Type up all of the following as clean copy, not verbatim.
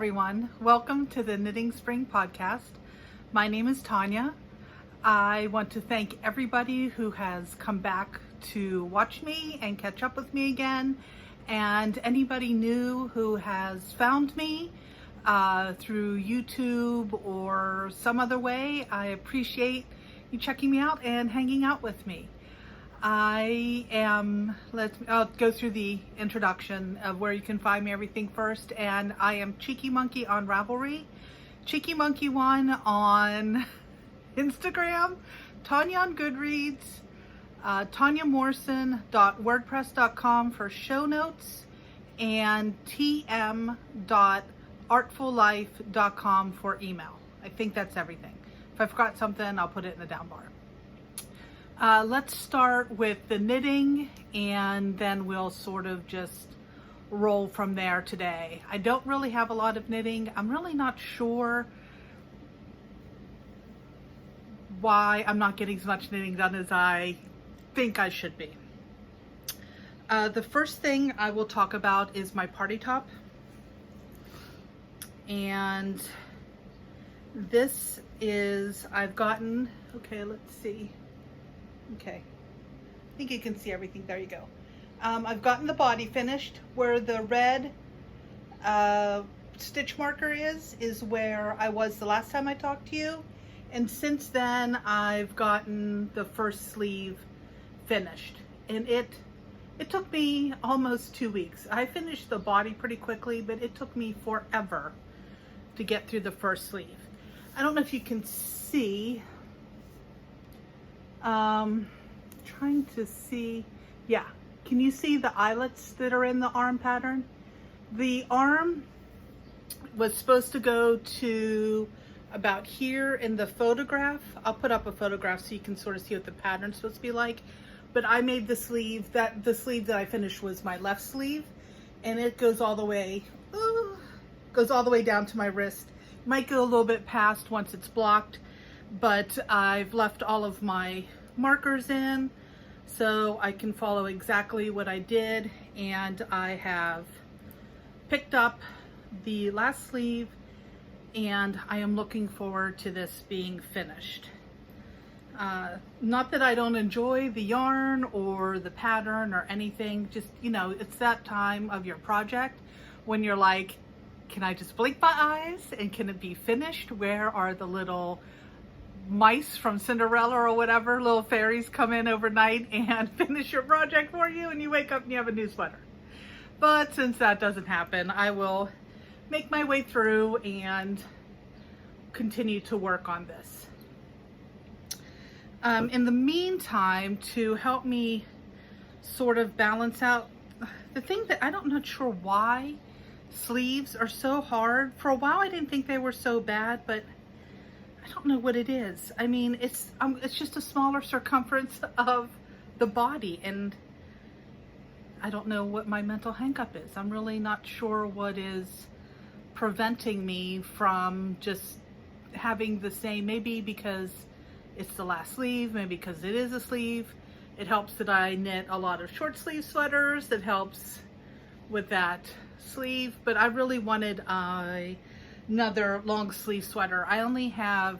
everyone. Welcome to the Knitting Spring podcast. My name is Tonya. I want to thank everybody who has come back to watch me and catch up with me again, and anybody new who has found me through YouTube or some other way. I appreciate you checking me out and hanging out with me. I'll go through the introduction of where you can find me, everything first. And I am Cheeky Monkey on Ravelry, Cheeky Monkey 1 on Instagram, Tonya on Goodreads, TonyaMorrison.wordpress.com for show notes, and tm.artfullife.com for email. I think that's everything. If I forgot something, I'll put it in the down bar. Let's start with the knitting, and then we'll sort of just roll from there today. I don't really have a lot of knitting. I'm really not sure why I'm not getting as much knitting done as I think I should be. The first thing I will talk about is my party top. And this is, I've gotten, okay, let's see. Okay, I think you can see everything. There you go. I've gotten the body finished. Where the red stitch marker is where I was the last time I talked to you. And since then, I've gotten the first sleeve finished. And it took me almost 2 weeks. I finished the body pretty quickly, but it took me forever to get through the first sleeve. I don't know if you can see. Trying to see, yeah, can you see the eyelets that are in the arm pattern? The arm was supposed to go to about here in the photograph. I'll put up a photograph so you can sort of see what the pattern's supposed to be like. But I made the sleeve that I finished was my left sleeve, and it goes all the way down to my wrist. Might go a little bit past once it's blocked, but I've left all of my markers in so I can follow exactly what I did, and I have picked up the last sleeve, and I am looking forward to this being finished. Not that I don't enjoy the yarn or the pattern or anything, just, you know, it's that time of your project when you're like, can I just blink my eyes and can it be finished? Where are the little mice from Cinderella or whatever, little fairies come in overnight and finish your project for you, and you wake up and you have a new sweater? But since that doesn't happen, I will make my way through and continue to work on this. In the meantime, to help me sort of balance out the thing that I'm not sure why sleeves are so hard. For a while I didn't think they were so bad, but I don't know what it is. I mean, it's just a smaller circumference of the body, and I don't know what my mental hang-up is. I'm really not sure what is preventing me from just having the same, maybe because it's the last sleeve, maybe because it is a sleeve. It helps that I knit a lot of short sleeve sweaters. That helps with that sleeve, but I really wanted another long sleeve sweater. I only have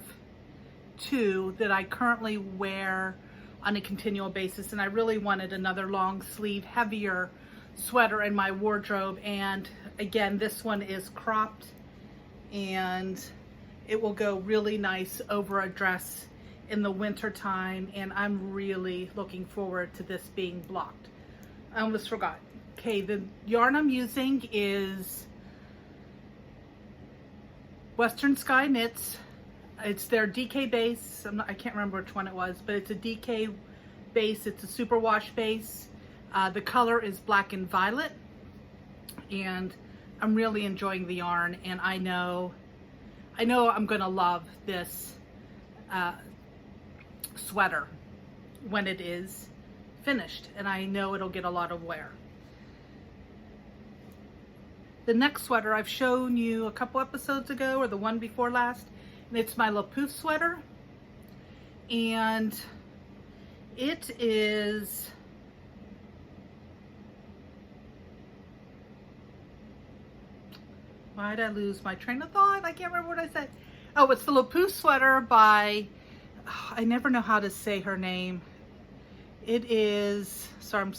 2 that I currently wear on a continual basis, and I really wanted another long sleeve, heavier sweater in my wardrobe. And again, this one is cropped, and it will go really nice over a dress in the winter time, and I'm really looking forward to this being blocked. I almost forgot. Okay, the yarn I'm using is Western Sky Knits. It's their DK base. I can't remember which one it was, but it's a DK base. It's a superwash base. The color is black and violet, and I'm really enjoying the yarn, and I know I'm gonna love this sweater when it is finished, and I know it'll get a lot of wear. The next sweater I've shown you a couple episodes ago, or the one before last, and it's my LaPouf sweater, and it is why did I lose my train of thought? I can't remember what I said. Oh, it's the LaPousse sweater by, I never know how to say her name. It is, sorry,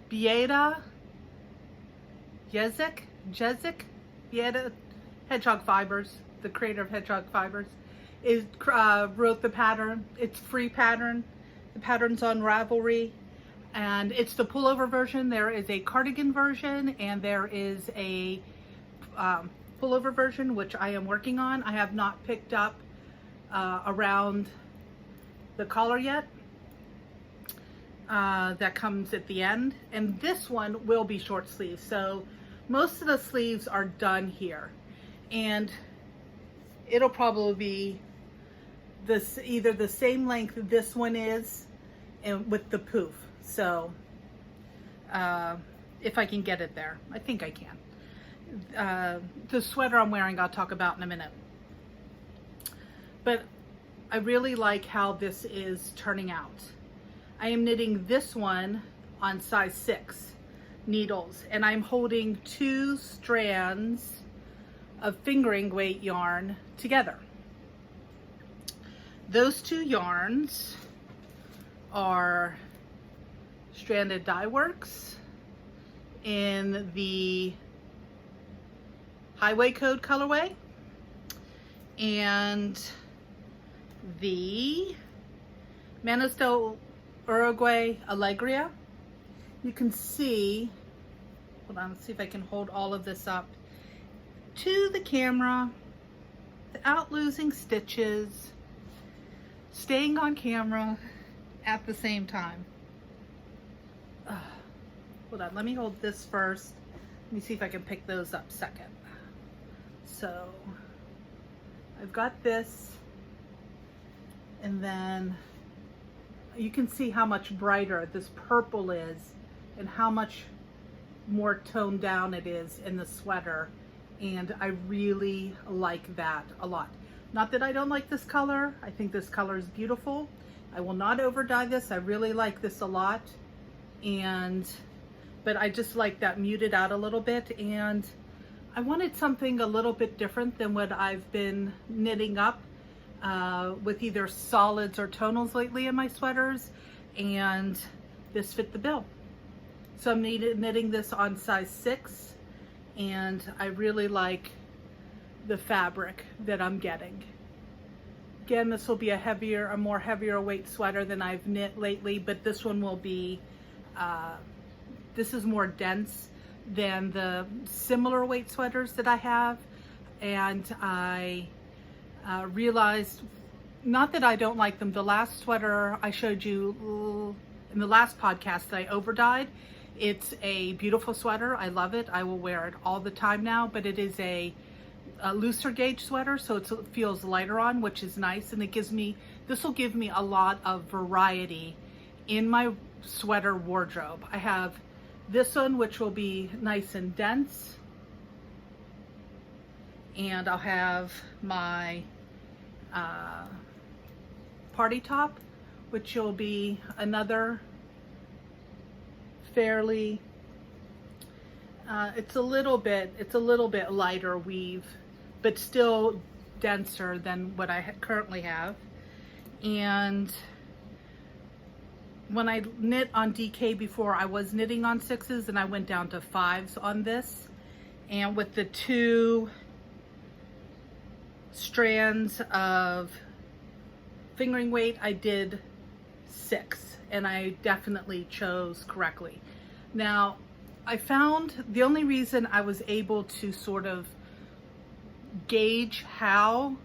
Bieda Jezik, Bieda Hedgehog Fibers, the creator of Hedgehog Fibers, wrote the pattern. It's free pattern. The pattern's on Ravelry, and it's the pullover version. There is a cardigan version, and there is a pullover version, which I am working on. I have not picked up around the collar yet. That comes at the end, and this one will be short sleeves. So most of the sleeves are done here, and it'll probably be this either the same length this one is, and with the poof. So if I can get it there, I think I can. The sweater I'm wearing I'll talk about in a minute, but I really like how this is turning out. I am knitting this one on size 6 needles, and I'm holding 2 strands of fingering weight yarn together. Those 2 yarns are Stranded Dye Works in the Highway Code colorway, and the Manos del Uruguay Alegria. You can see, hold on, let's see if I can hold all of this up to the camera without losing stitches, staying on camera at the same time. Hold on, let me hold this first. Let me see if I can pick those up second. So I've got this, and then you can see how much brighter this purple is and how much more toned down it is in the sweater, and I really like that a lot. Not that I don't like this color. I think this color is beautiful. I will not over dye this. I really like this a lot, but I just like that muted out a little bit, and I wanted something a little bit different than what I've been knitting up with either solids or tonals lately in my sweaters, and this fit the bill. So I'm knitting this on size 6, and I really like the fabric that I'm getting. Again, this will be a more heavier weight sweater than I've knit lately, but this one will be, this is more dense than the similar weight sweaters that I have, and I realized, not that I don't like them, the last sweater I showed you in the last podcast that I over dyed, it's a beautiful sweater. I love it. I will wear it all the time now, but it is a looser gauge sweater, so it feels lighter on, which is nice, and this will give me a lot of variety in my sweater wardrobe. I have this one, which will be nice and dense, and I'll have my party top, which will be another fairly, it's a little bit lighter weave, but still denser than what I currently have. And when I knit on DK before, I was knitting on 6s, and I went down to 5s on this. And with the 2 strands of fingering weight, I did 6, and I definitely chose correctly. Now, I found the only reason I was able to sort of gauge how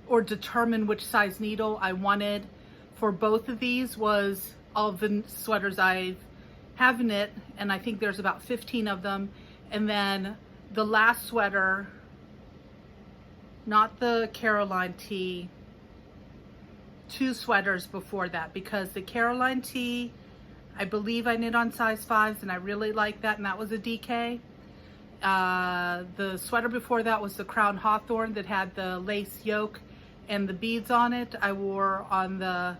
or determine which size needle I wanted for both of these was all the sweaters I have knit, and I think there's about 15 of them, and then the last sweater, not the Caroline tee, 2 sweaters before that, because the Caroline tee, I believe I knit on size 5s, and I really like that, and that was a DK. The sweater before that was the Crown Hawthorne that had the lace yoke and the beads on it. I wore on the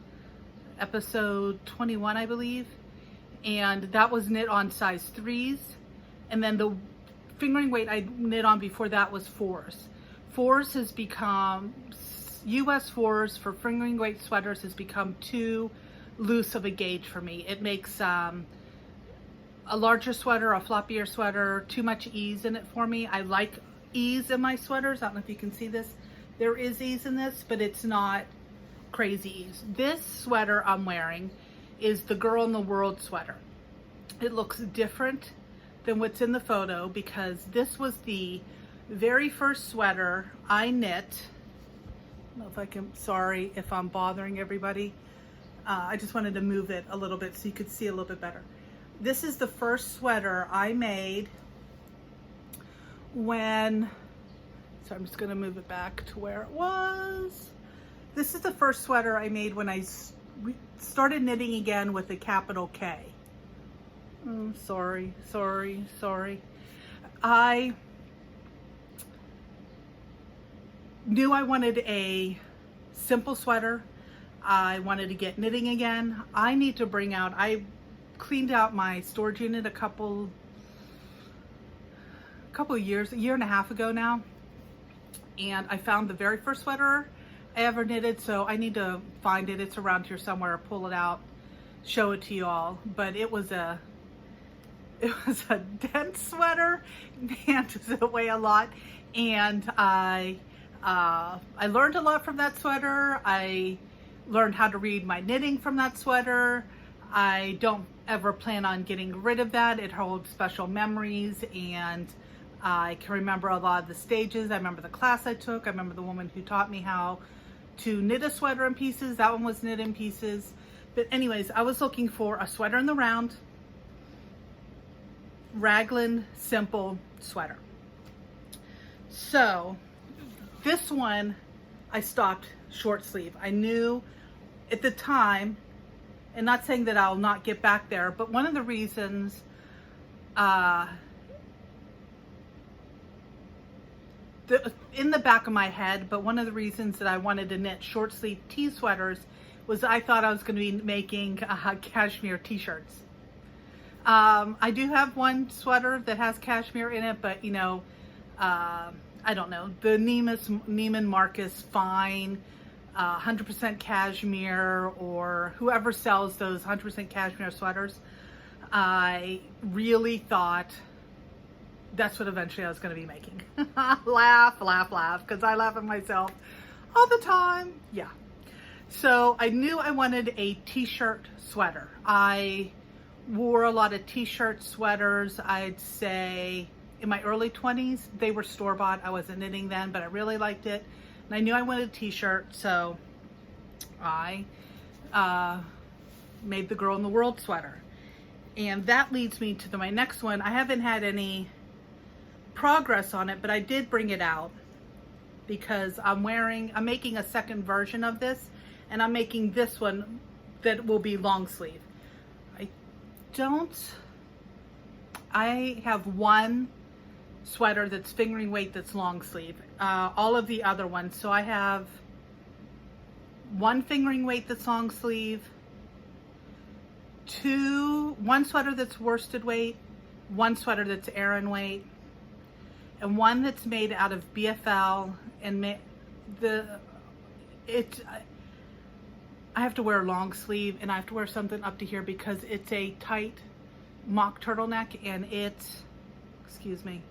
episode 21, I believe. and that was knit on size 3s. And then the fingering weight I knit on before that was 4s. 4s has become, US 4s for fingering weight sweaters has become too loose of a gauge for me. It makes a larger sweater, a floppier sweater, too much ease in it for me. I like ease in my sweaters. I don't know if you can see this. There is ease in this, but it's not crazy ease. This sweater I'm wearing is the Girl in the World sweater. It looks different than what's in the photo because this was the very first sweater I knit. I don't know if I can, sorry if I'm bothering everybody. I just wanted to move it a little bit so you could see a little bit better. This is the first sweater I made when, so I'm just gonna move it back to where it was. This is the first sweater I made when I started knitting again with a capital K. Sorry. I knew I wanted a simple sweater. I wanted to get knitting again. I need to bring out, I cleaned out my storage unit a couple years, a year and a half ago now. And I found the very first sweater I ever knitted, so I need to find it. It's around here somewhere, pull it out, show it to you all. But it was a dense sweater, man, does it weigh a lot. And I learned a lot from that sweater. I learned how to read my knitting from that sweater. I don't ever plan on getting rid of that. It holds special memories, and I can remember a lot of the stages. I remember the class I took. I remember the woman who taught me how to knit a sweater in pieces. That one was knit in pieces. But anyways, I was looking for a sweater in the round, raglan simple sweater. So this one I stopped short sleeve. I knew at the time, and not saying that I'll not get back there, but one of the reasons in the back of my head, but one of the reasons that I wanted to knit short sleeve tee sweaters was I thought I was going to be making cashmere t-shirts. I do have one sweater that has cashmere in it, but you know, I don't know, the Neiman Marcus Fine 100% cashmere, or whoever sells those 100% cashmere sweaters, I really thought that's what eventually I was going to be making. Laugh, because I laugh at myself all the time. Yeah. So I knew I wanted a t-shirt sweater. I wore a lot of t-shirt sweaters, I'd say in my early 20s. They were store-bought. I wasn't knitting then, but I really liked it. And I knew I wanted a t-shirt, so I made the Girl in the World sweater. And that leads me to my next one. I haven't had any progress on it, but I did bring it out because I'm making a second version of this, and I'm making this one that will be long sleeve. I have one sweater that's fingering weight that's long sleeve. All of the other ones, so I have one fingering weight that's long sleeve, one sweater that's worsted weight, one sweater that's Aran weight, and one that's made out of BFL. And I have to wear a long sleeve, and I have to wear something up to here because it's a tight mock turtleneck, and it, excuse me,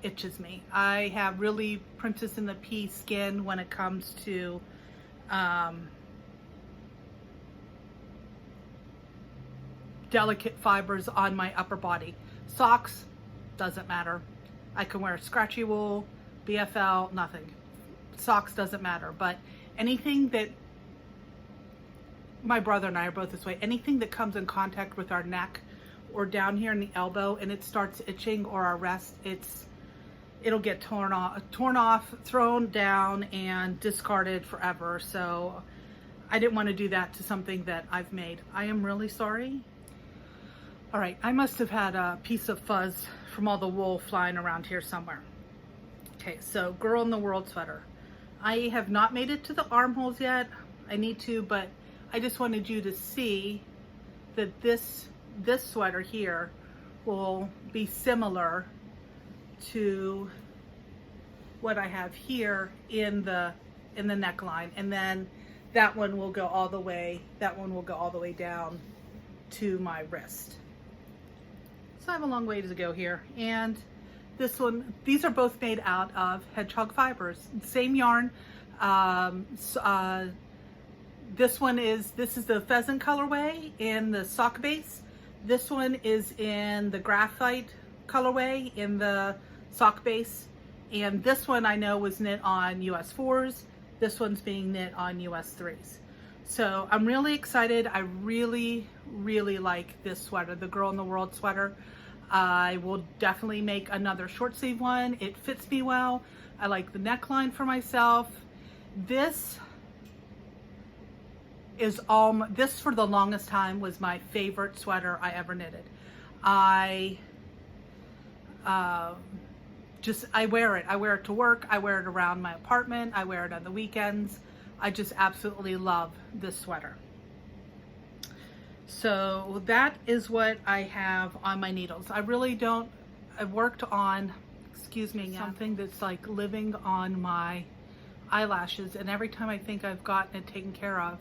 itches me. I have really Princess in the Pea skin when it comes to delicate fibers on my upper body. Socks, doesn't matter. I can wear scratchy wool, BFL, nothing. Socks doesn't matter, but anything that, my brother and I are both this way, anything that comes in contact with our neck or down here in the elbow and it starts itching, or our wrist, it'll get torn off, thrown down, and discarded forever. So I didn't want to do that to something that I've made. I am really sorry. All right, I must have had a piece of fuzz from all the wool flying around here somewhere. Okay, so Girl in the World sweater. I have not made it to the armholes yet. I need to, but I just wanted you to see that this this sweater here will be similar to what I have here in the neckline, and then that one will go all the way, down to my wrist. So I have a long way to go here. And this one, these are both made out of hedgehog fibers, same yarn. This is the pheasant colorway in the sock base. This one is in the graphite colorway in the sock base. And this one I know was knit on US 4s. This one's being knit on US 3s. So I'm really excited. I really, really like this sweater, the Girl in the World sweater. I will definitely make another short sleeve one. It fits me well. I like the neckline for myself. This for the longest time was my favorite sweater I ever knitted. I wear it. I wear it to work. I wear it around my apartment. I wear it on the weekends. I just absolutely love this sweater. So that is what I have on my needles. I worked on, something that's like living on my eyelashes, and every time I think I've gotten it taken care of,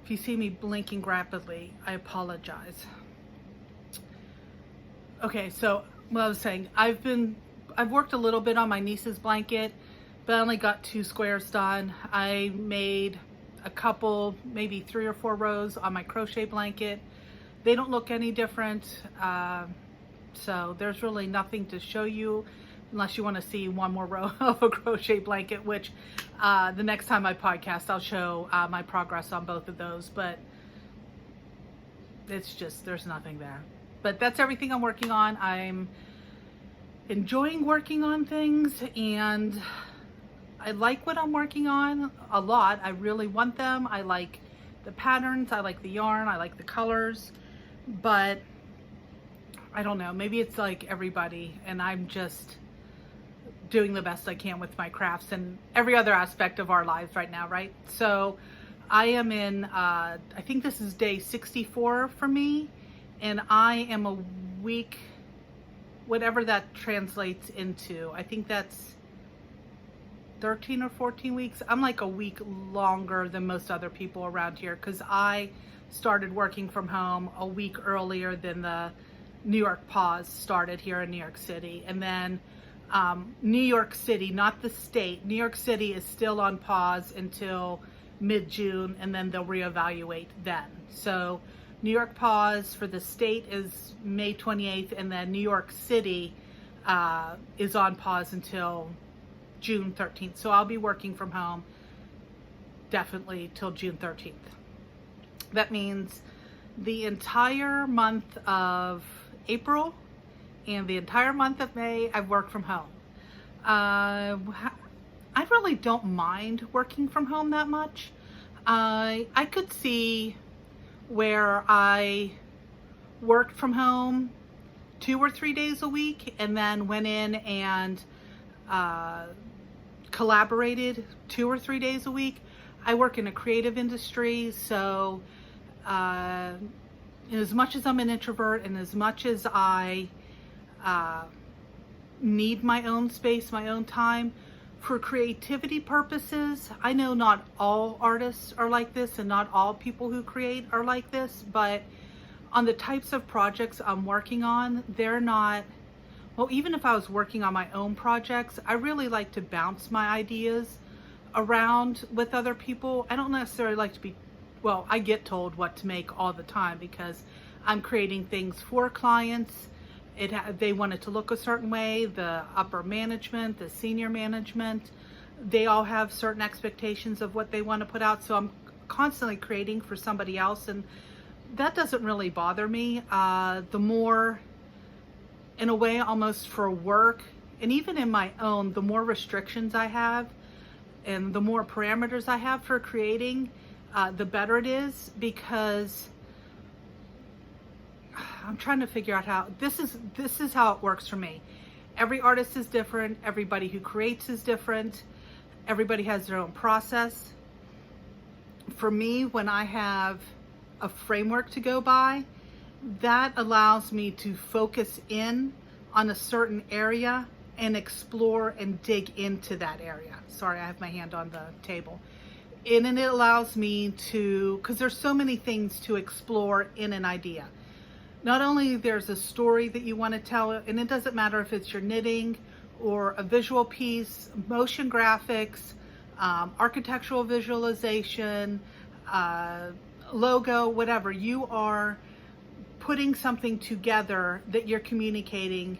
if you see me blinking rapidly, I apologize. Okay, so what I was saying, I've worked a little bit on my niece's blanket, but I only got 2 squares done. I made a couple, maybe 3 or 4 rows on my crochet blanket. They don't look any different, so there's really nothing to show you unless you want to see one more row of a crochet blanket, which the next time I podcast, I'll show my progress on both of those, but it's just, there's nothing there. But that's everything I'm working on. I'm enjoying working on things, and I like what I'm working on a lot. I really want them. I like the patterns, I like the yarn, I like the colors, but I don't know, maybe it's like everybody, and I'm just doing the best I can with my crafts and every other aspect of our lives right now, right? So I am in, I think this is day 64 for me, and I am a week, whatever that translates into. I think that's 13 or 14 weeks. I'm like a week longer than most other people around here because I started working from home a week earlier than the New York pause started here in New York City. And then New York City, not the state, New York City is still on pause until mid-June, and then they'll reevaluate then. So New York pause for the state is May 28th, and then New York City is on pause until June 13th. So I'll be working from home definitely till June 13th. That means the entire month of April and the entire month of May, I've worked from home. I really don't mind working from home that much. I could see where I worked from home 2 or 3 days a week and then went in and collaborated 2 or 3 days a week. I work in a creative industry, so as much as I'm an introvert and as much as I need my own space, my own time, for creativity purposes, I know not all artists are like this and not all people who create are like this, but on the types of projects I'm working on, they're not, well, even if I was working on my own projects, I really like to bounce my ideas around with other people. I don't necessarily like to be, well, I get told what to make all the time because I'm creating things for clients. They want it to look a certain way. The upper management, the senior management, they all have certain expectations of what they want to put out. So I'm constantly creating for somebody else, and that doesn't really bother me. The more, in a way, almost for work, and even in my own, the more restrictions I have and the more parameters I have for creating, the better it is, because I'm trying to figure out how, this is how it works for me. Every artist is different. Everybody who creates is different. Everybody has their own process. For me, when I have a framework to go by that allows me to focus in on a certain area and explore and dig into that area. Sorry, I have my hand on the table. And then it allows me to, because there's so many things to explore in an idea. Not only there's a story that you want to tell, and it doesn't matter if it's your knitting or a visual piece, motion graphics, architectural visualization, logo, whatever. You are putting something together that you're communicating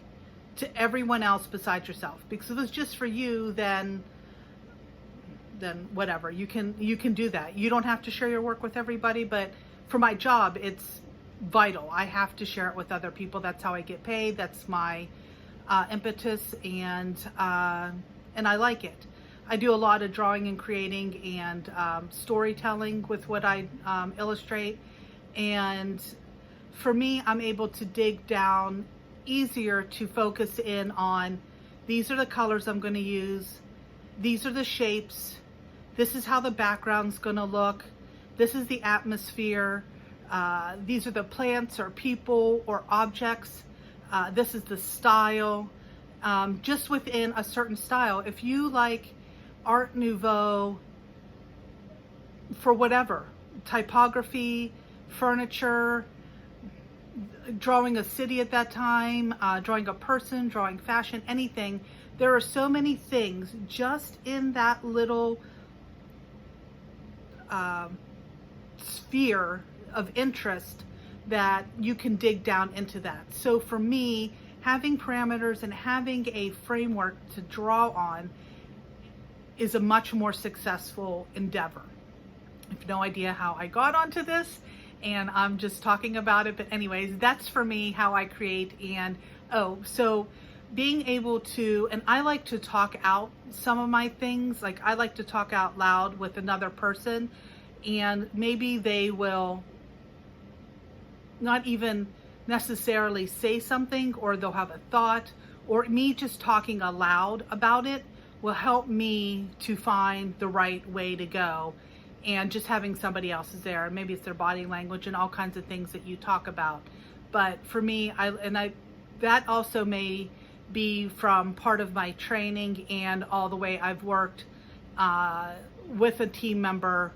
to everyone else besides yourself. Because if it's just for you, then whatever, you can do that. You don't have to share your work with everybody, but for my job, it's vital. I have to share it with other people. That's how I get paid. That's my impetus, and I like it. I do a lot of drawing and creating and storytelling with what I illustrate, and for me, I'm able to dig down easier to focus in on, these are the colors I'm going to use, these are the shapes, this is how the background's going to look, this is the atmosphere, these are the plants or people or objects, this is the style, just within a certain style. If you like Art Nouveau for whatever, typography, furniture, drawing a city at that time, drawing a person, drawing fashion, anything. There are so many things just in that little sphere of interest that you can dig down into that. So for me, having parameters and having a framework to draw on is a much more successful endeavor. I have no idea how I got onto this, and I'm just talking about it, but anyways, that's for me how I create. And so being able to, and I like to talk out some of my things, like I like to talk out loud with another person, and maybe they will not even necessarily say something, or they'll have a thought, or me just talking aloud about it will help me to find the right way to go. And just having somebody else is there, maybe it's their body language and all kinds of things that you talk about. But for me, that also may be from part of my training and all the way I've worked with a team member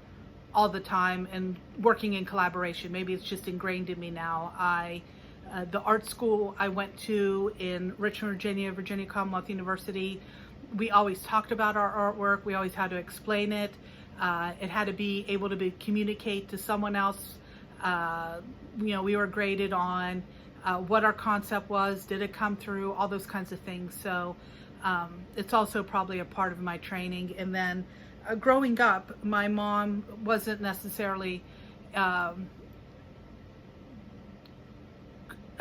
all the time and working in collaboration. Maybe it's just ingrained in me now. The art school I went to in Richmond, Virginia Commonwealth University, we always talked about our artwork. We always had to explain it. It had to be able to communicate to someone else. We were graded on what our concept was, did it come through, all those kinds of things. So it's also probably a part of my training. And then growing up, my mom wasn't necessarily a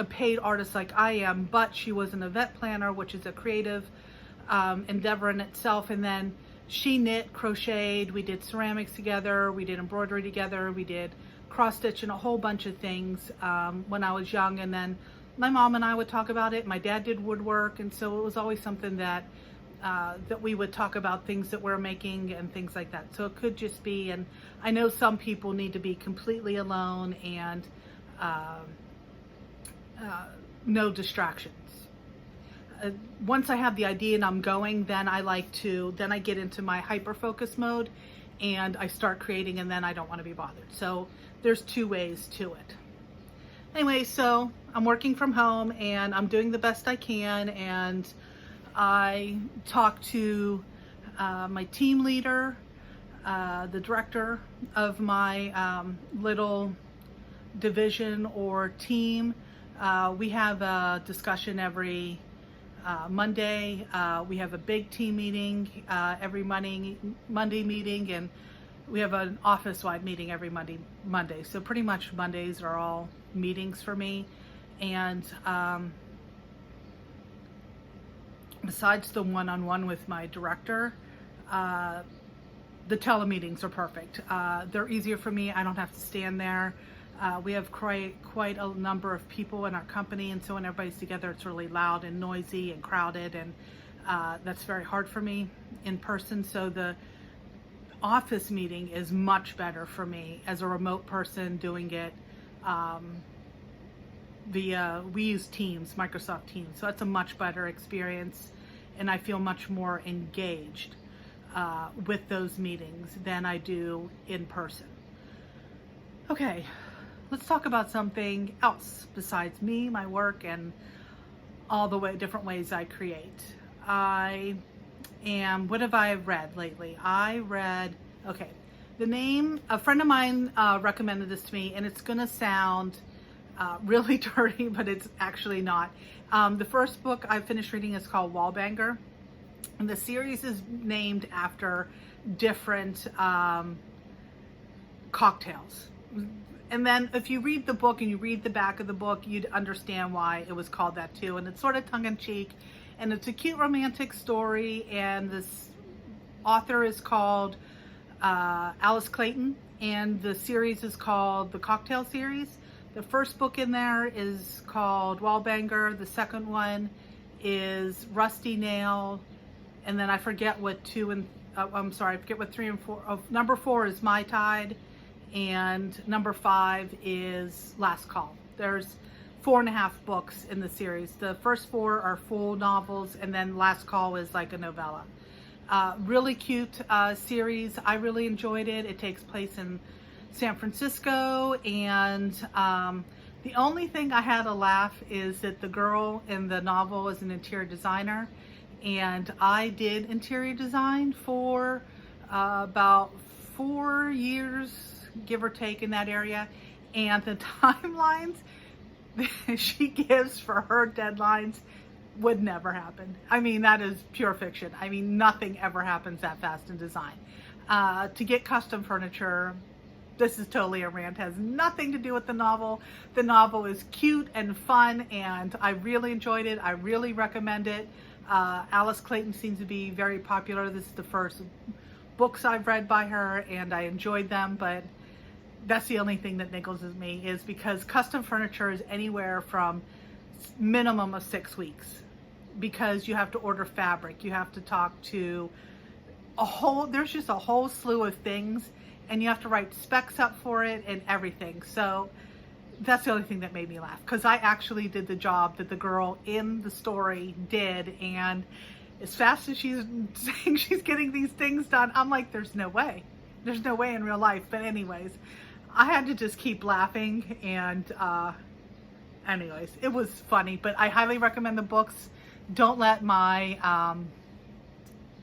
paid artist like I am, but she was an event planner, which is a creative endeavor in itself. And then she knit, crocheted, we did ceramics together, we did embroidery together, we did cross stitch and a whole bunch of things when I was young. And then my mom and I would talk about it. My dad did woodwork, and so it was always something that we would talk about, things that we're making and things like that. So it could just be, and I know some people need to be completely alone and no distractions. Once I have the idea and I'm going, then I get into my hyper focus mode and I start creating, and then I don't want to be bothered. So there's two ways to it. Anyway, so I'm working from home and I'm doing the best I can, and I talk to my team leader, the director of my little division or team. We have a discussion every Monday. We have a big team meeting every Monday meeting, and we have an office-wide meeting every Monday. So pretty much Mondays are all meetings for me. And besides the one-on-one with my director, the telemeetings are perfect. They're easier for me. I don't have to stand there. We have quite a number of people in our company, and so when everybody's together, it's really loud and noisy and crowded, and that's very hard for me in person. So the office meeting is much better for me as a remote person doing it we use Teams, Microsoft Teams, so it's a much better experience, and I feel much more engaged with those meetings than I do in person. Okay, let's talk about something else besides me, my work, and all the different ways I create. What have I read lately? A friend of mine recommended this to me, and it's gonna sound really dirty, but it's actually not. The first book I finished reading is called Wallbanger, and the series is named after different cocktails. And then if you read the book and you read the back of the book, you'd understand why it was called that too. And it's sort of tongue-in-cheek, and it's a cute romantic story, and this author is called Alice Clayton, and the series is called the Cocktail Series. The first book in there is called Wallbanger. The second one is Rusty Nail, and then I forget what I forget what 3 and 4. Number 4 is My Tide, and number 5 is Last Call. There's 4.5 books in the series. The first 4 are full novels, and then Last Call is like a novella. Really cute series. I really enjoyed it. It takes place in San Francisco, and the only thing I had a laugh is that the girl in the novel is an interior designer, and I did interior design for about 4 years, give or take, in that area, and the timelines she gives for her deadlines would never happen. I mean, that is pure fiction. I mean, nothing ever happens that fast in design. To get custom furniture, this is totally a rant, has nothing to do with the novel. The novel is cute and fun, and I really enjoyed it. I really recommend it. Alice Clayton seems to be very popular. This is the first books I've read by her, and I enjoyed them, but that's the only thing that niggles at me, is because custom furniture is anywhere from minimum of 6 weeks, because you have to order fabric, you have to talk to there's just a whole slew of things, and you have to write specs up for it and everything. So that's the only thing that made me laugh, because I actually did the job that the girl in the story did, and as fast as she's saying she's getting these things done, I'm like, there's no way in real life. But anyways, I had to just keep laughing, and anyways, it was funny. But I highly recommend the books. Don't let my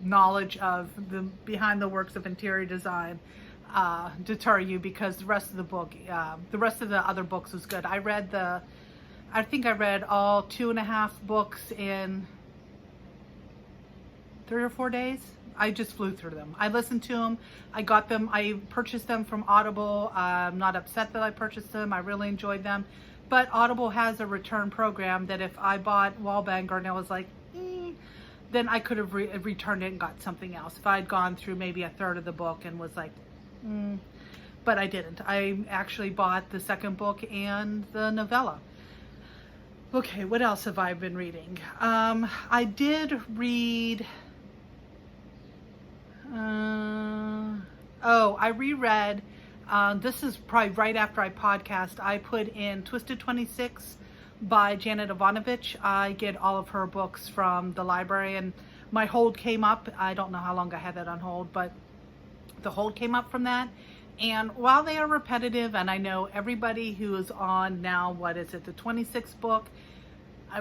knowledge of the behind the works of interior design deter you, because the rest of the book, the rest of the other books was good. I think I read all 2.5 books in 3 or 4 days. I just flew through them. I listened to them. I got them. I purchased them from Audible. I'm not upset that I purchased them. I really enjoyed them. But Audible has a return program that if I bought Wallbanger and I was like, then I could have returned it and got something else. If I had gone through maybe a third of the book and was like, but I didn't. I actually bought the second book and the novella. Okay, what else have I been reading? I did read... I reread, this is probably right after I podcast, I put in Twisted 26 by Janet Ivanovich. I get all of her books from the library, and my hold came up. I don't know how long I had that on hold, but the hold came up from that. And while they are repetitive, and I know everybody who is on now, what is it, the 26th book,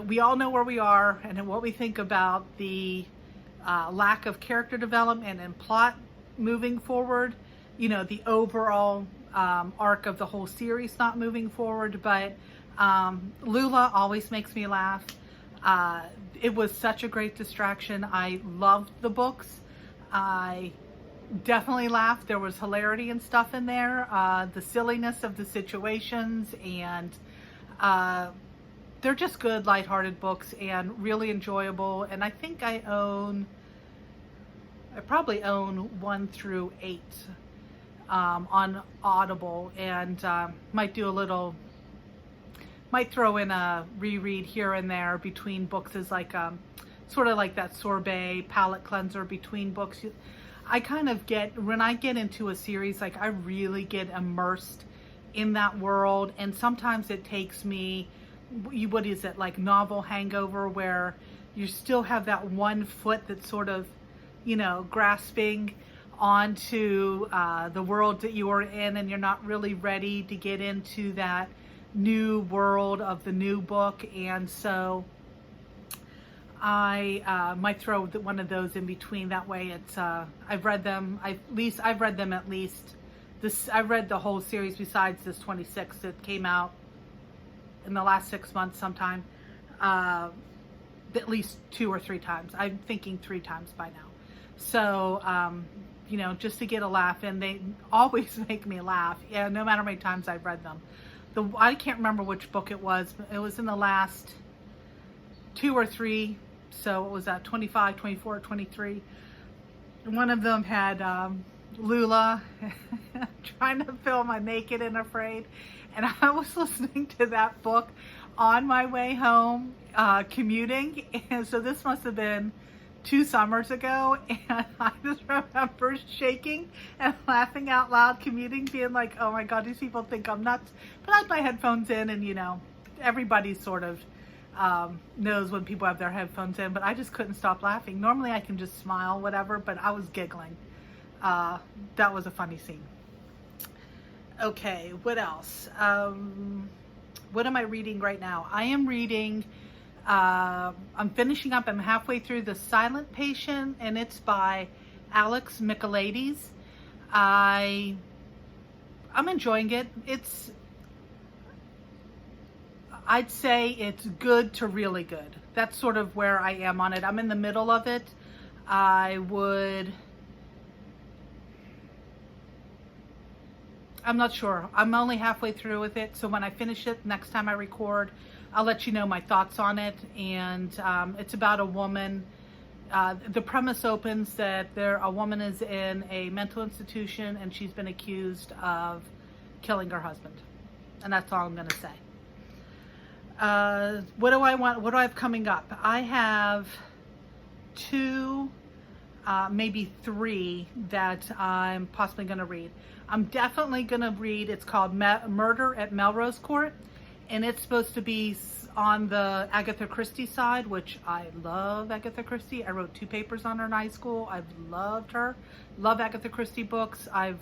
we all know where we are and what we think about the lack of character development and plot moving forward, the overall arc of the whole series not moving forward. But Lula always makes me laugh. It was such a great distraction. I loved the books. I definitely laughed. There was hilarity and stuff in there, the silliness of the situations, and they're just good, lighthearted books and really enjoyable. And I think I probably own 1 through 8 on Audible, and might throw in a reread here and there between books, as like sort of like that sorbet palate cleanser between books. I kind of when I get into a series, like, I really get immersed in that world, and sometimes it takes me what is it, like novel hangover, where you still have that one foot that's sort of, grasping onto the world that you are in, and you're not really ready to get into that new world of the new book. And so I might throw one of those in between. That way it's I've read them at least this. I read the whole series besides this 26 that came out in the last 6 months sometime, at least 2 or 3 times. I'm thinking 3 times by now. So just to get a laugh, and they always make me laugh, no matter how many times I've read them. I can't remember which book it was, but it was in the last 2 or 3. So what was that, 25, 24, 23? One of them had Lula trying to film a Naked and Afraid. And I was listening to that book on my way home, commuting. And so this must have been 2 summers ago. And I just remember shaking and laughing out loud, commuting, being like, oh my God, these people think I'm nuts. But I had my headphones in, and everybody sort of knows when people have their headphones in, but I just couldn't stop laughing. Normally I can just smile, whatever, but I was giggling. That was a funny scene. Okay, what else? What am I reading right now? I am reading, I'm finishing up, I'm halfway through The Silent Patient, and it's by Alex Michaelides. I'm enjoying it. I'd say it's good to really good. That's sort of where I am on it. I'm in the middle of it. I'm not sure. I'm only halfway through with it. So when I finish it, next time I record, I'll let you know my thoughts on it. And it's about a woman. The premise opens that a woman is in a mental institution and she's been accused of killing her husband. And that's all I'm going to say. What do I want? What do I have coming up? I have 2, maybe 3 that I'm possibly going to read. I'm definitely going to read, it's called Murder at Melrose Court, and it's supposed to be on the Agatha Christie side, which I love Agatha Christie. I wrote 2 papers on her in high school. I've loved her. Love Agatha Christie books. I've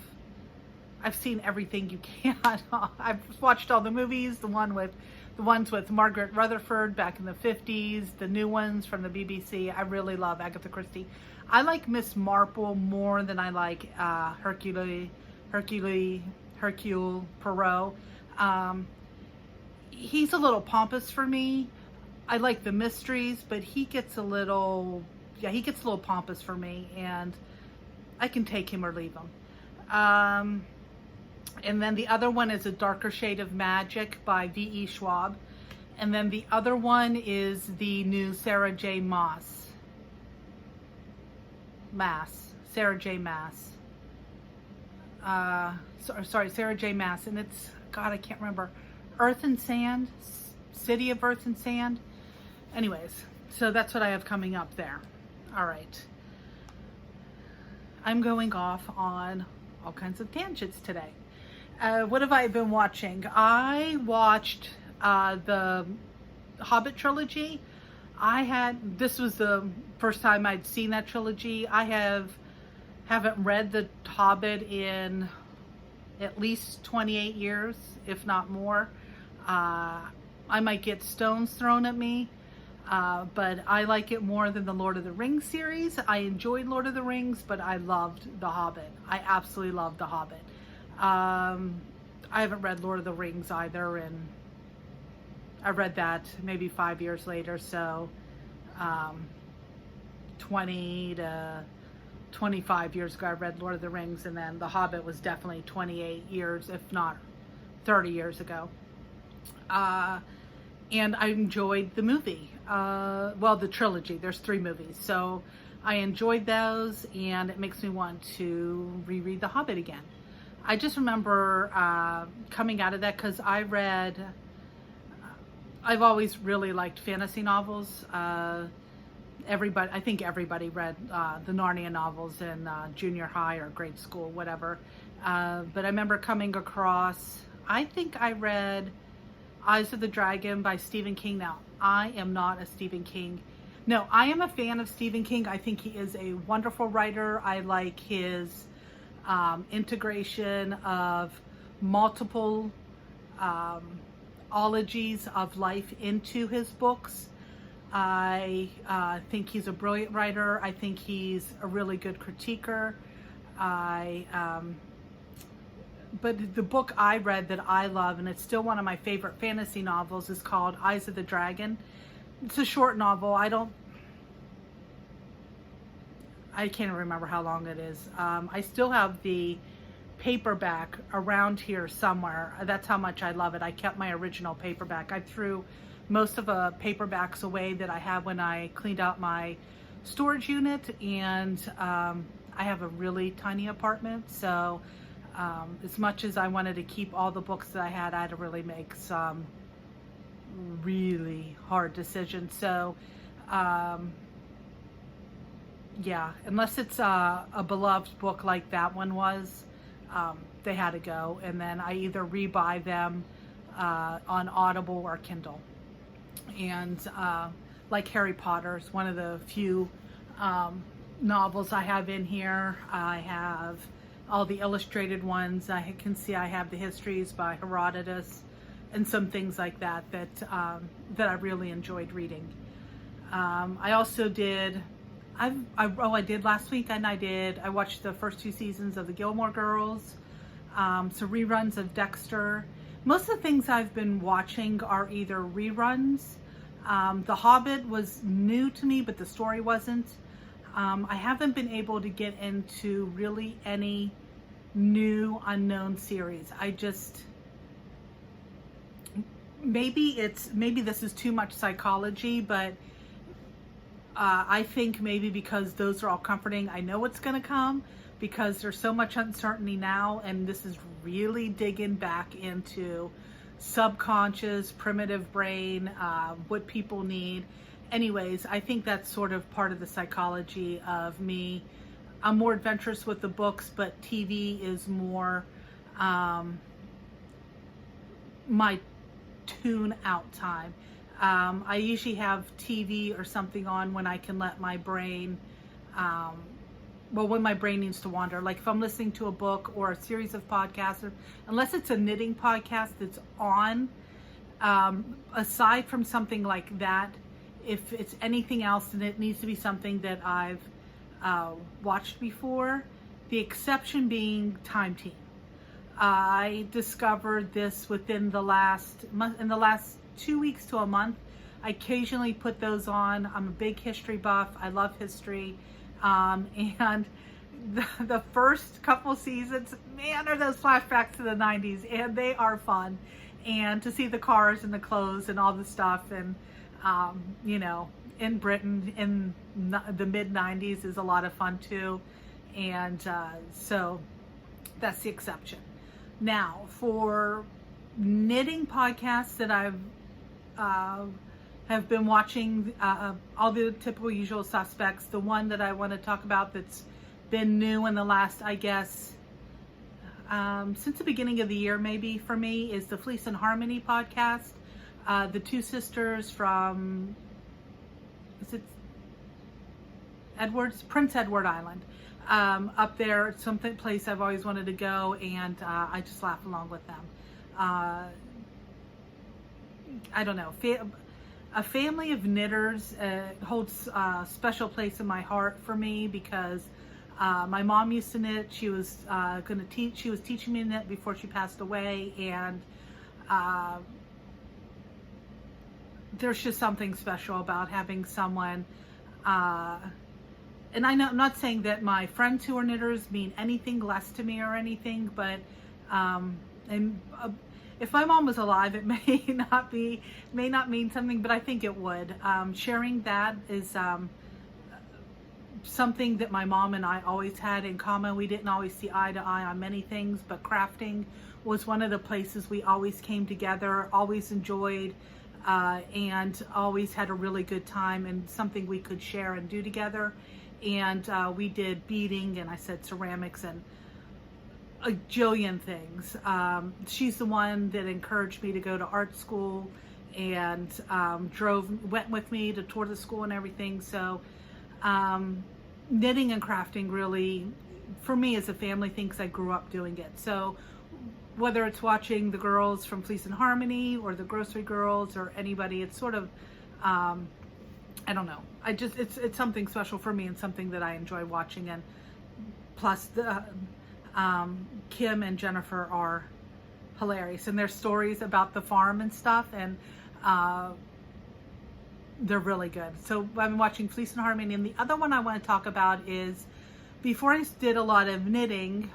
seen everything you can. I've watched all the movies, the ones with Margaret Rutherford back in the 50s, the new ones from the BBC. I really love Agatha Christie. I like Miss Marple more than I like Hercule Poirot. He's a little pompous for me. I like the mysteries, but he gets a little pompous for me, and I can take him or leave him. And then the other one is A Darker Shade of Magic by V.E. Schwab. And then the other one is the new Sarah J. Maas. Sarah J. Maas. Sarah J. Maas. And it's, God, I can't remember. Earth and Sand? City of Earth and Sand? Anyways, so that's what I have coming up there. All right. I'm going off on all kinds of tangents today. What have I been watching? I watched the Hobbit trilogy. This was the first time I'd seen that trilogy. I haven't read the Hobbit in at least 28 years, if not more. I might get stones thrown at me, but I like it more than the Lord of the Rings series. I enjoyed Lord of the Rings, but I loved The Hobbit. I absolutely loved The Hobbit. I haven't read Lord of the Rings either, and I read that maybe 5 years later, so 20 to 25 years ago I read Lord of the Rings, and then The Hobbit was definitely 28 years, if not 30 years ago. And I enjoyed the movie. The trilogy. There's 3 movies, so I enjoyed those, and it makes me want to reread The Hobbit again. I just remember coming out of that, because I've always really liked fantasy novels. I think everybody read the Narnia novels in junior high or grade school, whatever. But I remember coming across, I Eyes of the Dragon by Stephen King. Now, I am not a Stephen King. No, I am a fan of Stephen King. I think he is a wonderful writer. I like his integration of multiple ologies of life into his books. I think he's a brilliant writer. I think he's a really good critiquer. But the book I read that I love, and it's still one of my favorite fantasy novels, is called Eyes of the Dragon. It's a short novel. I can't remember how long it is. I still have the paperback around here somewhere. That's how much I love it. I kept my original paperback. I threw most of the paperbacks away that I had when I cleaned out my storage unit, and I have a really tiny apartment, so as much as I wanted to keep all the books that I had to really make some really hard decisions. So yeah, unless it's a beloved book like that one was, they had to go. And then I either rebuy them on Audible or Kindle. And like Harry Potter is one of the few novels I have in here. I have all the illustrated ones. I can see I have the histories by Herodotus and some things like that that I really enjoyed reading. I also did, I did last week, and I watched the first 2 seasons of the Gilmore Girls, some reruns of Dexter. Most of the things I've been watching are either reruns. The Hobbit was new to me, but the story wasn't. I haven't been able to get into really any new unknown series. Maybe this is too much psychology, but I think maybe because those are all comforting. I know what's going to come because there's so much uncertainty now, and this is really digging back into subconscious, primitive brain, what people need. Anyways, I think that's sort of part of the psychology of me. I'm more adventurous with the books, but TV is more my tune out time. I usually have TV or something on when I can let my brain, when my brain needs to wander. Like if I'm listening to a book or a series of podcasts, unless it's a knitting podcast that's on, aside from something like that, if it's anything else, then it needs to be something that I've watched before. The exception being Time Team. I discovered this within the last 2 weeks to a month. I occasionally put those on. I'm a big history buff. I love history. And the first couple seasons, man, are those flashbacks to the 90s, and they are fun. And to see the cars and the clothes and all the stuff, and in Britain in the mid 90s is a lot of fun too. And so that's the exception. Now, for knitting podcasts that I've have been watching, all the typical usual suspects. The one that I want to talk about that's been new in the last, I guess, since the beginning of the year maybe for me, is the Fleece and Harmony podcast. The 2 sisters from, is it Prince Edward Island, up there, something place I've always wanted to go, and I just laugh along with them. I don't know, a family of knitters holds a special place in my heart for me because my mom used to knit. She was she was teaching me to knit before she passed away, and there's just something special about having someone, and I'm not saying that my friends who are knitters mean anything less to me or anything, but if my mom was alive, it may not mean something, but I think it would. Sharing that is something that my mom and I always had in common. We didn't always see eye to eye on many things, but crafting was one of the places we always came together, always enjoyed, and always had a really good time, and something we could share and do together. And we did beading, and I said ceramics, and a jillion things. She's the one that encouraged me to go to art school and went with me to tour the school and everything. So knitting and crafting really, for me, is a family thing because I grew up doing it. So whether it's watching the girls from Fleece and Harmony or the Grocery Girls or anybody, it's sort of, I don't know. It's something special for me and something that I enjoy watching. And plus the Kim and Jennifer are hilarious, and their stories about the farm and stuff, and they're really good. So I've been watching Fleece and Harmony, and the other one I want to talk about is, before I did a lot of knitting,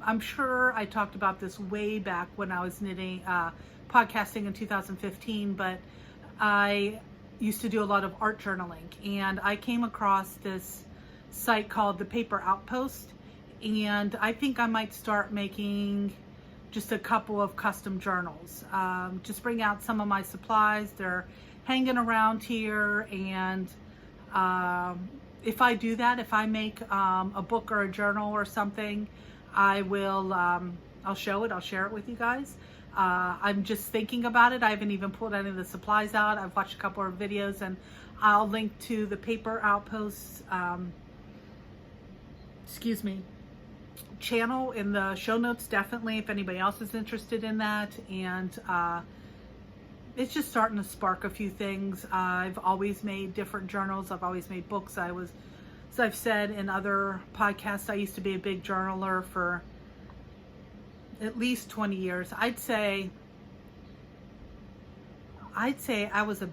I'm sure I talked about this way back when I was knitting, podcasting in 2015, but I used to do a lot of art journaling, and I came across this site called the Paper Outpost, and I think I might start making just a couple of custom journals. Just bring out some of my supplies. They're hanging around here, and if I do that, if I make a book or a journal or something, I will, I'll show it, I'll share it with you guys. I'm just thinking about it. I haven't even pulled any of the supplies out. I've watched a couple of videos, and I'll link to the Paper Outposts, channel in the show notes, definitely, if anybody else is interested in that. And it's just starting to spark a few things. I've always made different journals. I've always made books. As I've said in other podcasts, I used to be a big journaler for at least 20 years. I'd say I was a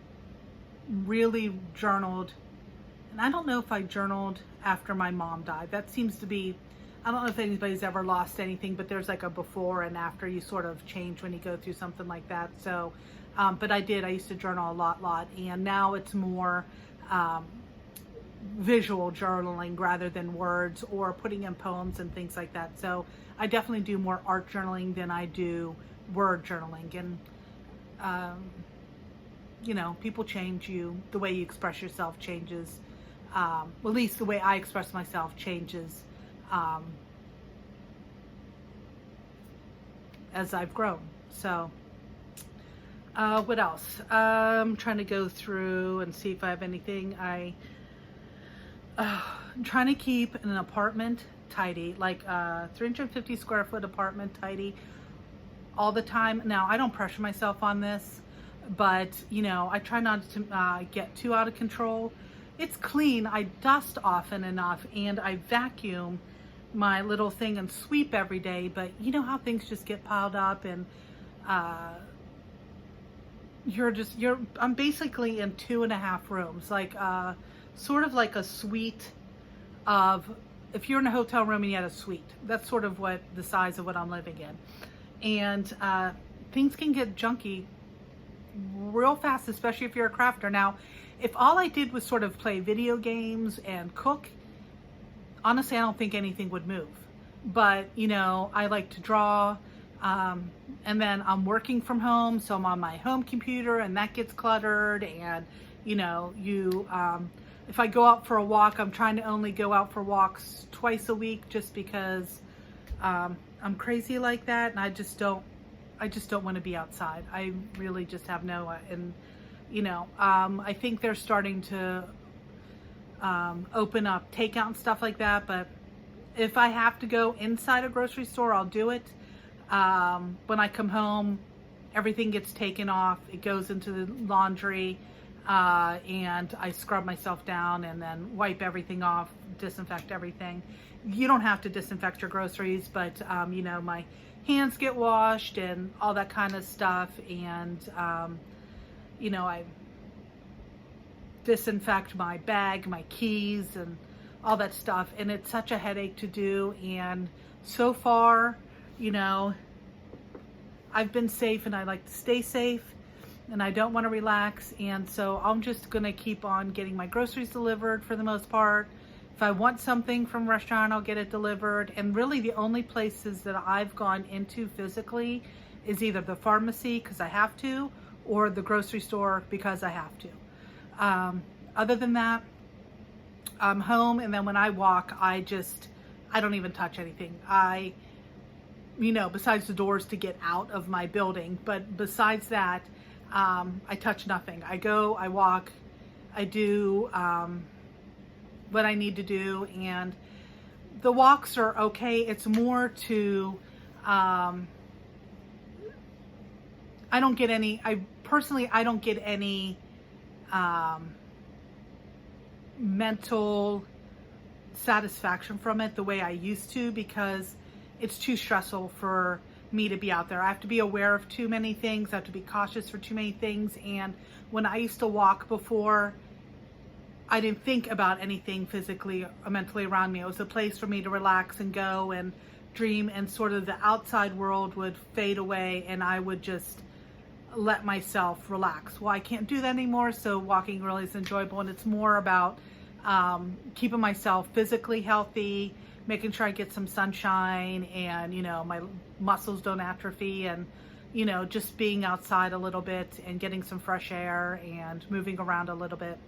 really journaled, and I don't know if I journaled after my mom died. That seems to be, I don't know if anybody's ever lost anything, but there's like a before and after. You sort of change when you go through something like that. So, but I used to journal a lot, and now it's more visual journaling rather than words or putting in poems and things like that. So I definitely do more art journaling than I do word journaling. And you know, people change. The way you express yourself changes. At least the way I express myself changes as I've grown. So what else? I'm trying to go through and see if I have anything. I'm trying to keep an apartment tidy, like a 350 square foot apartment tidy all the time. Now, I don't pressure myself on this, but you know, I try not to get too out of control. It's clean. I dust often enough, and I vacuum my little thing and sweep every day, but you know how things just get piled up, and I'm basically in 2.5 rooms, like sort of like a suite of, if you're in a hotel room and you had a suite, that's sort of what the size of what I'm living in. And things can get junky real fast, especially if you're a crafter. Now, if all I did was sort of play video games and cook, honestly, I don't think anything would move. But, you know, I like to draw, and then I'm working from home, so I'm on my home computer, and that gets cluttered. And, you know, if I go out for a walk, I'm trying to only go out for walks twice a week, just because I'm crazy like that, and I just don't want to be outside. I really just have no, and you know, I think they're starting to open up takeout and stuff like that, but if I have to go inside a grocery store, I'll do it. When I come home, everything gets taken off. It goes into the laundry, and I scrub myself down and then wipe everything off, disinfect everything. You don't have to disinfect your groceries, but you know, my hands get washed and all that kind of stuff. And you know, I disinfect my bag, my keys, and all that stuff. And it's such a headache to do. And so far, you know, I've been safe, and I like to stay safe, and I don't want to relax. And so I'm just going to keep on getting my groceries delivered for the most part. If I want something from a restaurant, I'll get it delivered. And really the only places that I've gone into physically is either the pharmacy, because I have to, or the grocery store because I have to. Other than that, I'm home, and then when I walk, I don't even touch anything. besides the doors to get out of my building. But besides that, I touch nothing. I go, I walk, I do what I need to do, and the walks are okay. It's more to, I don't get any, I don't get any mental satisfaction from it the way I used to, because it's too stressful for me to be out there. I have to be aware of too many things. I have to be cautious for too many things. And when I used to walk before, I didn't think about anything physically or mentally around me. It was a place for me to relax and go and dream, and sort of the outside world would fade away and I would just let myself relax. Well, I can't do that anymore, so walking really is enjoyable, and it's more about keeping myself physically healthy, making sure I get some sunshine, and my muscles don't atrophy, and just being outside a little bit and getting some fresh air and moving around a little bit.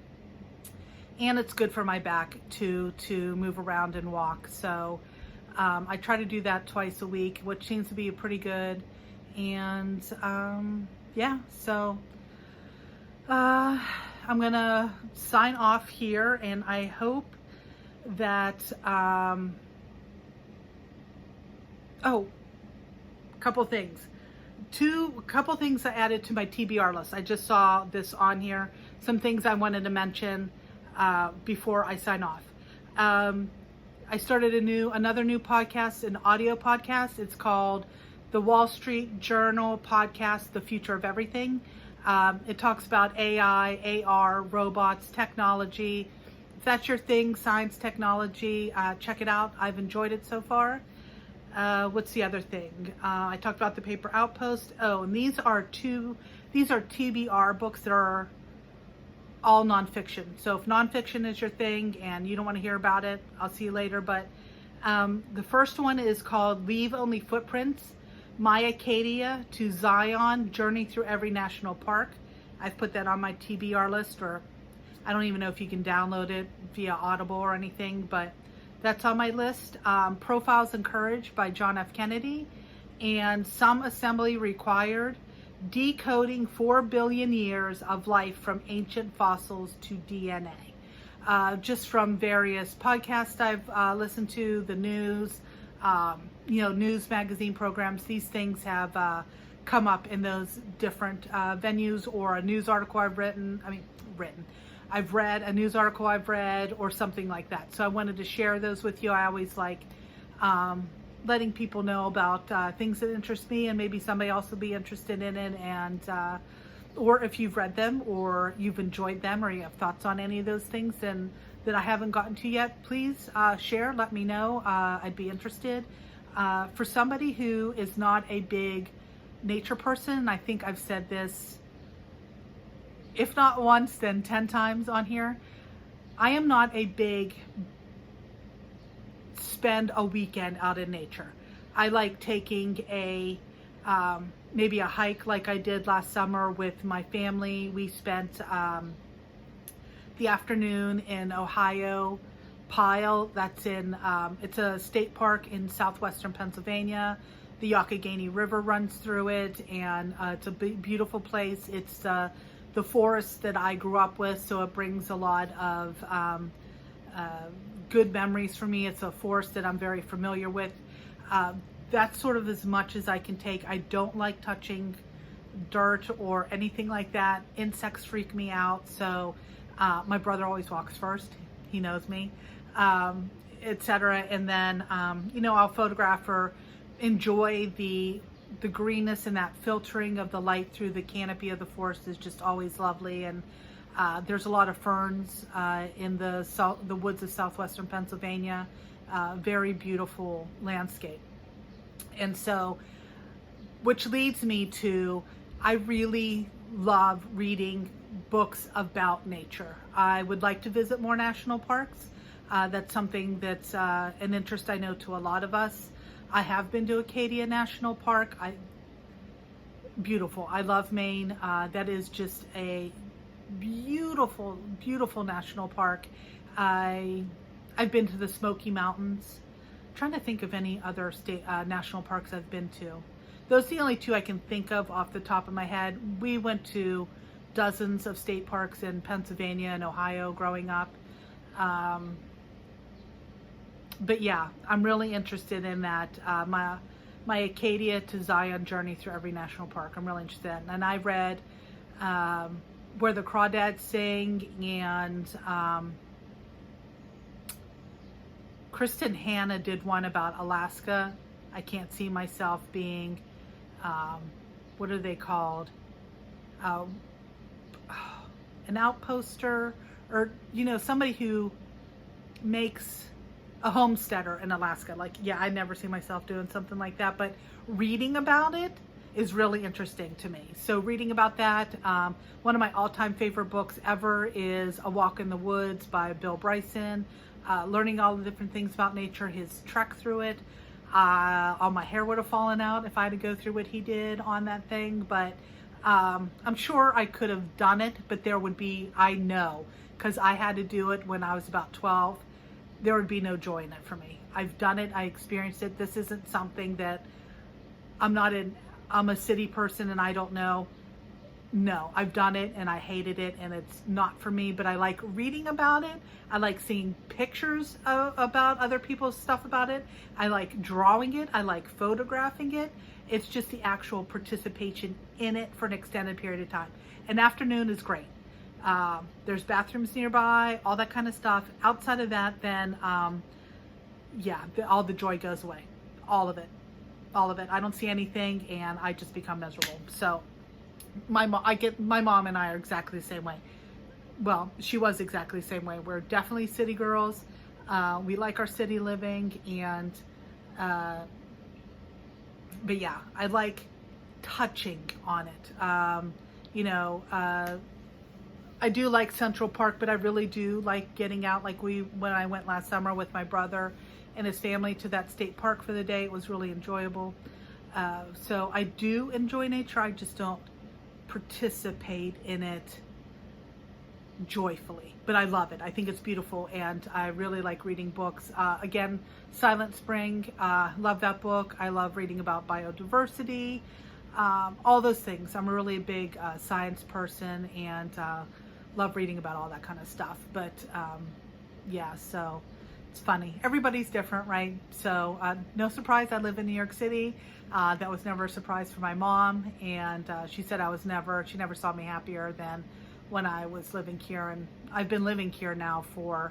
And it's good for my back to move around and walk. So I try to do that twice a week, which seems to be pretty good. And yeah, so I'm gonna sign off here, and I hope that oh, couple things I added to my TBR list. I just saw this on here, some things I wanted to mention before I sign off. I started another new podcast, an audio podcast. It's called the Wall Street Journal Podcast, The Future of Everything. It talks about AI, AR, robots, technology. If that's your thing, science, technology, check it out. I've enjoyed it so far. What's the other thing? I talked about the Paper Outpost. Oh, and these are TBR books that are all nonfiction. So if nonfiction is your thing and you don't want to hear about it, I'll see you later. But the first one is called Leave Only Footprints, My Acadia to Zion, Journey Through Every National Park. I've put that on my TBR list, or I don't even know if you can download it via Audible or anything, but that's on my list. Profiles in Courage by John F. Kennedy, and Some Assembly Required, Decoding 4 Billion Years of Life from Ancient Fossils to DNA. Just from various podcasts I've listened to, the news, news magazine programs. These things have come up in those different venues, or a news article I've I've read, a news article I've read, or something like that. So I wanted to share those with you. I always like letting people know about things that interest me, and maybe somebody else will be interested in it. And or if you've read them, or you've enjoyed them, or you have thoughts on any of those things and that I haven't gotten to yet, please share, let me know. I'd be interested. For somebody who is not a big nature person, I think I've said this, if not once, then 10 times on here. I am not a big spend a weekend out in nature. I like taking maybe a hike like I did last summer with my family. We spent the afternoon in Ohio Pile. That's in, it's a state park in southwestern Pennsylvania. The Youghiogheny River runs through it, and it's a beautiful place. It's the forest that I grew up with, so it brings a lot of good memories for me. It's a forest that I'm very familiar with. That's sort of as much as I can take. I don't like touching dirt or anything like that. Insects freak me out, so my brother always walks first. He knows me, etc. And then, I'll photograph or enjoy the greenness, and that filtering of the light through the canopy of the forest is just always lovely. And there's a lot of ferns in the woods of southwestern Pennsylvania. Very beautiful landscape. And so, which leads me to, I really love reading books about nature. I would like to visit more national parks. That's something that's an interest I know to a lot of us. I have been to Acadia National Park. Beautiful. I love Maine. That is just a beautiful, beautiful national park. I've been to the Smoky Mountains. trying to think of any other state national parks I've been to. Those are the only two I can think of off the top of my head. We went to dozens of state parks in Pennsylvania and Ohio growing up. But yeah, I'm really interested in that. My Acadia to Zion journey through every national park, I'm really interested in. And I read Where the Crawdads Sing, and Kristen Hanna did one about Alaska. I can't see myself being, what are they called? An outposter, or, you know, somebody who makes a homesteader in Alaska. Like, yeah, I never see myself doing something like that, but reading about it is really interesting to me. So reading about that, one of my all-time favorite books ever is A Walk in the Woods by Bill Bryson. Learning all the different things about nature, his trek through it. All my hair would have fallen out if I had to go through what he did on that thing, but I'm sure I could have done it, but there would be, I know, because I had to do it when I was about 12, there would be no joy in it for me. I've done it, I experienced it. This isn't something that I'm a city person and I don't know. No, I've done it and I hated it, and it's not for me, but I like reading about it. I like seeing pictures about other people's stuff about it. I like drawing it. I like photographing it. It's just the actual participation in it for an extended period of time. An afternoon is great. There's bathrooms nearby, all that kind of stuff. Outside of that, then, yeah, all the joy goes away. All of it. All of it. I don't see anything and I just become miserable. So my mom and I are exactly the same way. Well, she was exactly the same way. We're definitely city girls. We like our city living, and, but yeah, I like touching on it. You know, I do like Central Park, but I really do like getting out. Like when I went last summer with my brother and his family to that state park for the day, it was really enjoyable. So I do enjoy nature. I just don't participate in it joyfully, but I love it. I think it's beautiful, and I really like reading books. Again, Silent Spring, love that book. I love reading about biodiversity, all those things. I'm a really big science person, and love reading about all that kind of stuff. But yeah, so it's funny. Everybody's different, right? So no surprise, I live in New York City. That was never a surprise for my mom, and she said she never saw me happier than when I was living here, and I've been living here now for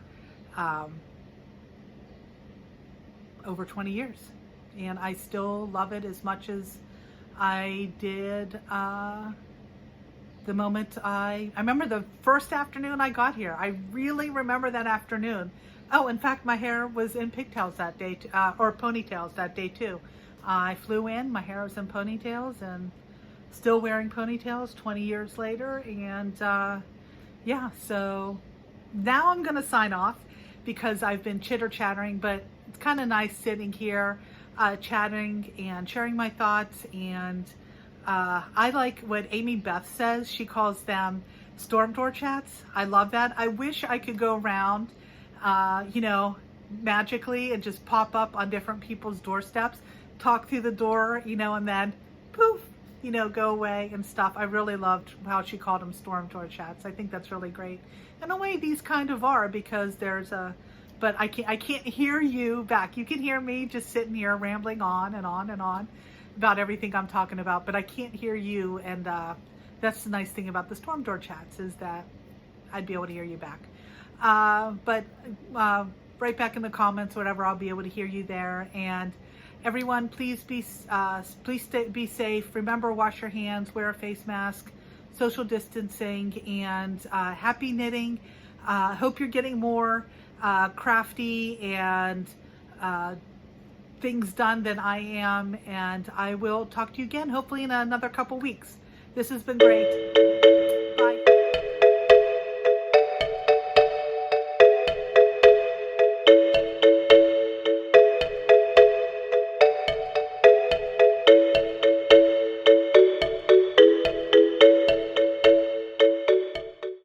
over 20 years, and I still love it as much as I did the moment I remember the first afternoon I got here. I really remember that afternoon. Oh, in fact, my hair was in pigtails that day, or ponytails that day too. I flew in, my hair was in ponytails, and still wearing ponytails 20 years later. And yeah, so now I'm gonna sign off because I've been chitter-chattering, but it's kind of nice sitting here chatting and sharing my thoughts. And I like what Amy Beth says. She calls them storm door chats. I love that. I wish I could go around, you know, magically and just pop up on different people's doorsteps, talk through the door, you know, and then poof, you know, go away and stuff. I really loved how she called them storm door chats. I think that's really great. In a way, these kind of are, because there's a, but I can't hear you back. You can hear me just sitting here rambling on and on and on about everything I'm talking about, but I can't hear you. And that's the nice thing about the storm door chats, is that I'd be able to hear you back. But right back in the comments, whatever, I'll be able to hear you there. And everyone, please be safe. Remember, wash your hands, wear a face mask, social distancing, and happy knitting. Hope you're getting more crafty and things done than I am. And I will talk to you again, hopefully in another couple weeks. This has been great. Bye.